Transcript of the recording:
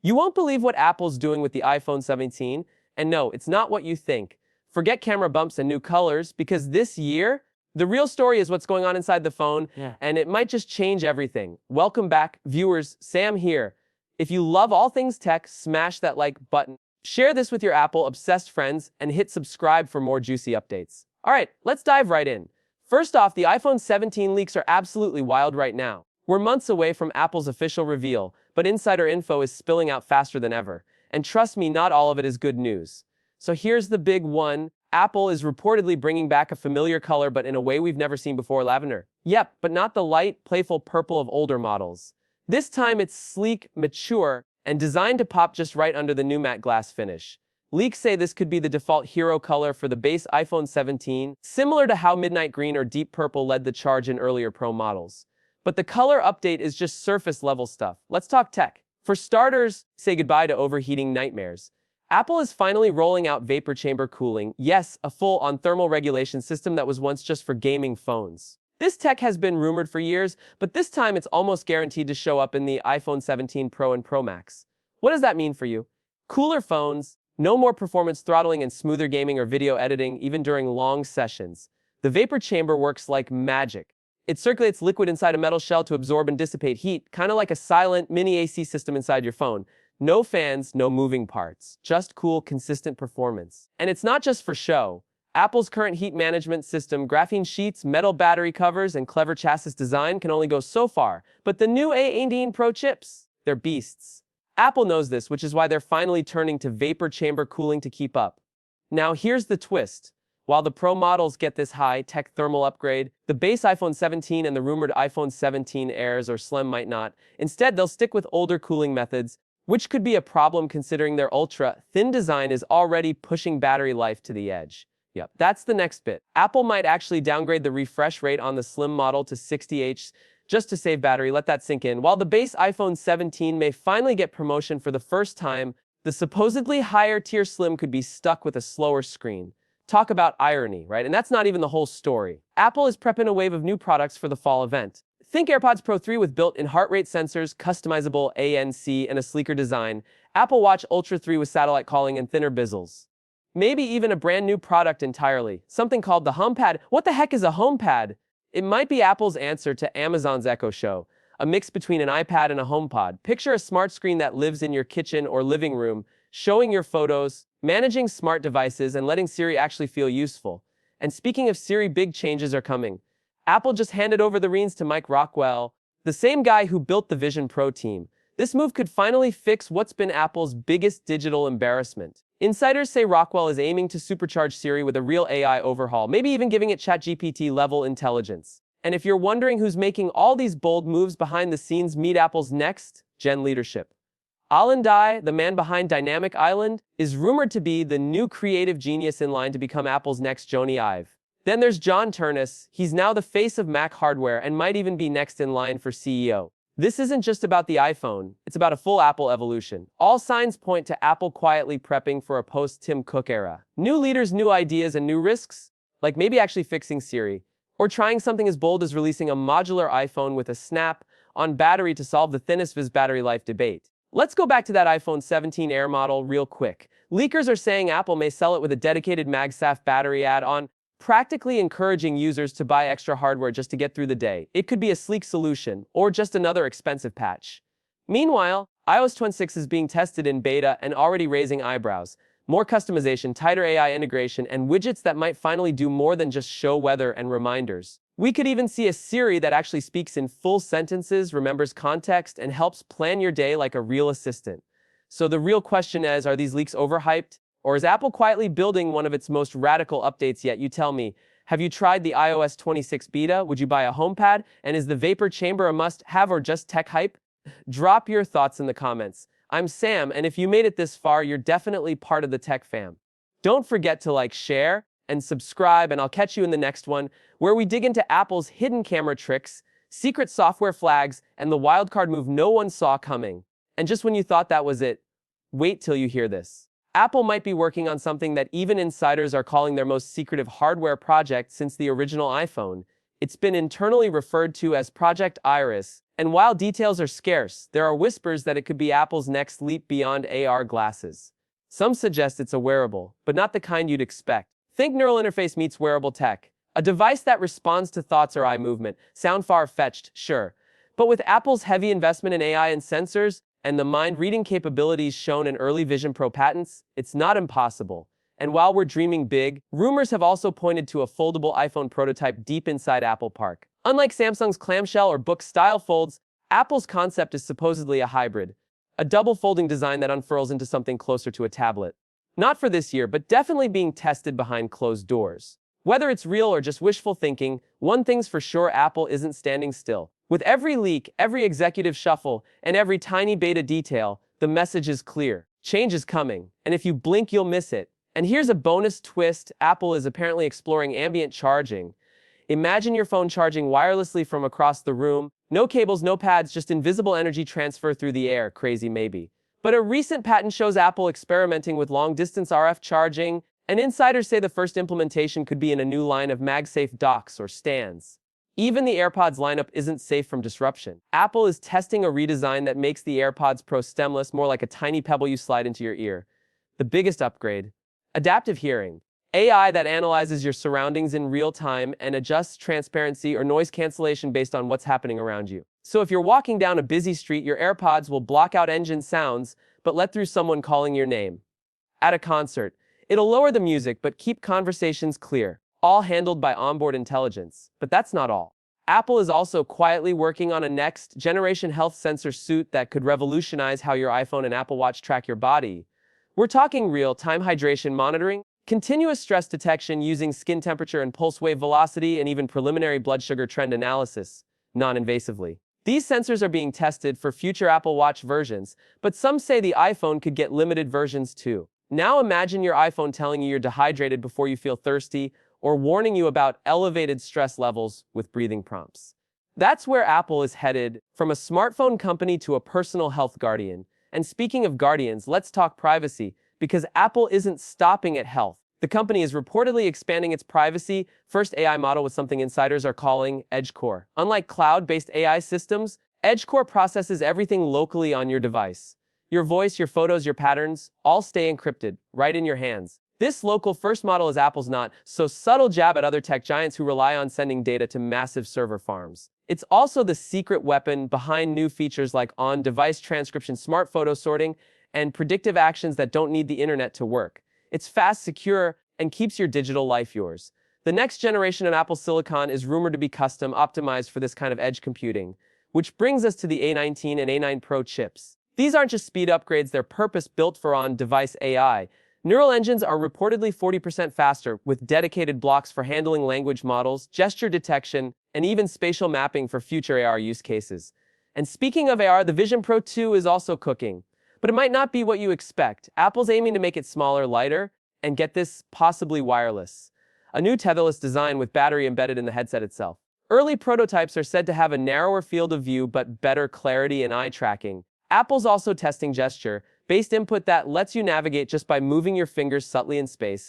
You won't believe what Apple's doing with the iPhone 17, and no, it's not what you think. Forget camera bumps and new colors, because this year, the real story is what's going on inside the phone, and it might just change everything. Welcome back, viewers. Sam here. If you love all things tech, smash that like button. Share this with your Apple-obsessed friends, and hit subscribe for more juicy updates. Alright, let's dive right in. First off, the iPhone 17 leaks are absolutely wild right now. We're months away from Apple's official reveal, but insider info is spilling out faster than ever. And trust me, not all of it is good news. So here's the big one. Apple is reportedly bringing back a familiar color, but in a way we've never seen before, lavender. Yep, but not the light, playful purple of older models. This time it's sleek, mature, and designed to pop just right under the new matte glass finish. Leaks say this could be the default hero color for the base iPhone 17, similar to how midnight green or deep purple led the charge in earlier Pro models. But the color update is just surface-level stuff. Let's talk tech. For starters, say goodbye to overheating nightmares. Apple is finally rolling out vapor chamber cooling. Yes, a full-on thermal regulation system that was once just for gaming phones. This tech has been rumored for years, but this time it's almost guaranteed to show up in the iPhone 17 Pro and Pro Max. What does that mean for you? Cooler phones, no more performance throttling and smoother gaming or video editing, even during long sessions. The vapor chamber works like magic. It circulates liquid inside a metal shell to absorb and dissipate heat, kind of like a silent mini AC system inside your phone. No fans, no moving parts, just cool, consistent performance. And it's not just for show. Apple's current heat management system, graphene sheets, metal battery covers, and clever chassis design can only go so far. But the new A18 Pro chips, they're beasts. Apple knows this, which is why they're finally turning to vapor chamber cooling to keep up. Now here's the twist. While the Pro models get this high-tech thermal upgrade, the base iPhone 17 and the rumored iPhone 17 Airs or Slim might not. Instead, they'll stick with older cooling methods, which could be a problem considering their ultra-thin design is already pushing battery life to the edge. Yep, that's the next bit. Apple might actually downgrade the refresh rate on the Slim model to 60Hz just to save battery. Let that sink in. While the base iPhone 17 may finally get promotion for the first time, the supposedly higher-tier Slim could be stuck with a slower screen. Talk about irony, right? And that's not even the whole story. Apple is prepping a wave of new products for the fall event. Think AirPods Pro 3 with built-in heart rate sensors, customizable ANC, and a sleeker design. Apple Watch Ultra 3 with satellite calling and thinner bezels. Maybe even a brand new product entirely, something called the HomePad. What the heck is a HomePad? It might be Apple's answer to Amazon's Echo Show, a mix between an iPad and a HomePod. Picture a smart screen that lives in your kitchen or living room, showing your photos, managing smart devices, and letting Siri actually feel useful. And speaking of Siri, big changes are coming. Apple just handed over the reins to Mike Rockwell, the same guy who built the Vision Pro team. This move could finally fix what's been Apple's biggest digital embarrassment. Insiders say Rockwell is aiming to supercharge Siri with a real AI overhaul, maybe even giving it ChatGPT-level intelligence. And if you're wondering who's making all these bold moves behind the scenes, meet Apple's next-gen leadership. Alan Dye, the man behind Dynamic Island, is rumored to be the new creative genius in line to become Apple's next Jony Ive. Then there's John Ternus. He's now the face of Mac hardware and might even be next in line for CEO. This isn't just about the iPhone, it's about a full Apple evolution. All signs point to Apple quietly prepping for a post-Tim Cook era. New leaders, new ideas, and new risks? Like maybe actually fixing Siri. Or trying something as bold as releasing a modular iPhone with a snap-on battery to solve the thinnest Viz battery life debate. Let's go back to that iPhone 17 Air model real quick. Leakers are saying Apple may sell it with a dedicated MagSafe battery add-on, practically encouraging users to buy extra hardware just to get through the day. It could be a sleek solution, or just another expensive patch. Meanwhile, iOS 26 is being tested in beta and already raising eyebrows. More customization, tighter AI integration, and widgets that might finally do more than just show weather and reminders. We could even see a Siri that actually speaks in full sentences, remembers context, and helps plan your day like a real assistant. So the real question is, are these leaks overhyped? Or is Apple quietly building one of its most radical updates yet? You tell me. Have you tried the iOS 26 beta? Would you buy a HomePad? And is the vapor chamber a must-have or just tech hype? Drop your thoughts in the comments. I'm Sam, and if you made it this far, you're definitely part of the tech fam. Don't forget to like, share, and subscribe, and I'll catch you in the next one, where we dig into Apple's hidden camera tricks, secret software flags, and the wildcard move no one saw coming. And just when you thought that was it, wait till you hear this. Apple might be working on something that even insiders are calling their most secretive hardware project since the original iPhone. It's been internally referred to as Project Iris, and while details are scarce, there are whispers that it could be Apple's next leap beyond AR glasses. Some suggest it's a wearable, but not the kind you'd expect. Think neural interface meets wearable tech. A device that responds to thoughts or eye movement. Sound far-fetched, sure. But with Apple's heavy investment in AI and sensors, and the mind-reading capabilities shown in early Vision Pro patents, it's not impossible. And while we're dreaming big, rumors have also pointed to a foldable iPhone prototype deep inside Apple Park. Unlike Samsung's clamshell or book-style folds, Apple's concept is supposedly a hybrid, a double folding design that unfurls into something closer to a tablet. Not for this year, but definitely being tested behind closed doors. Whether it's real or just wishful thinking, one thing's for sure: Apple isn't standing still. With every leak, every executive shuffle, and every tiny beta detail, the message is clear. Change is coming, and if you blink, you'll miss it. And here's a bonus twist: Apple is apparently exploring ambient charging. Imagine your phone charging wirelessly from across the room. No cables, no pads, just invisible energy transfer through the air. Crazy maybe. But a recent patent shows Apple experimenting with long-distance RF charging, and insiders say the first implementation could be in a new line of MagSafe docks or stands. Even the AirPods lineup isn't safe from disruption. Apple is testing a redesign that makes the AirPods Pro stemless, more like a tiny pebble you slide into your ear. The biggest upgrade: adaptive hearing. AI that analyzes your surroundings in real time and adjusts transparency or noise cancellation based on what's happening around you. So if you're walking down a busy street, your AirPods will block out engine sounds, but let through someone calling your name. At a concert, it'll lower the music but keep conversations clear, all handled by onboard intelligence. But that's not all. Apple is also quietly working on a next-generation health sensor suite that could revolutionize how your iPhone and Apple Watch track your body. We're talking real-time hydration monitoring, continuous stress detection using skin temperature and pulse wave velocity, and even preliminary blood sugar trend analysis, non-invasively. These sensors are being tested for future Apple Watch versions, but some say the iPhone could get limited versions too. Now imagine your iPhone telling you you're dehydrated before you feel thirsty, or warning you about elevated stress levels with breathing prompts. That's where Apple is headed, from a smartphone company to a personal health guardian. And speaking of guardians, let's talk privacy, because Apple isn't stopping at health. The company is reportedly expanding its privacy-first AI model with something insiders are calling EdgeCore. Unlike cloud-based AI systems, EdgeCore processes everything locally on your device. Your voice, your photos, your patterns, all stay encrypted, right in your hands. This local-first model is Apple's not-so-subtle jab at other tech giants who rely on sending data to massive server farms. It's also the secret weapon behind new features like on-device transcription, smart photo sorting, and predictive actions that don't need the internet to work. It's fast, secure, and keeps your digital life yours. The next generation of Apple Silicon is rumored to be custom optimized for this kind of edge computing, which brings us to the A19 and A9 Pro chips. These aren't just speed upgrades, they're purpose-built for on-device AI. Neural engines are reportedly 40% faster, with dedicated blocks for handling language models, gesture detection, and even spatial mapping for future AR use cases. And speaking of AR, the Vision Pro 2 is also cooking. But it might not be what you expect. Apple's aiming to make it smaller, lighter, and get this, possibly wireless. A new tetherless design with battery embedded in the headset itself. Early prototypes are said to have a narrower field of view but better clarity and eye tracking. Apple's also testing gesture-based input that lets you navigate just by moving your fingers subtly in space.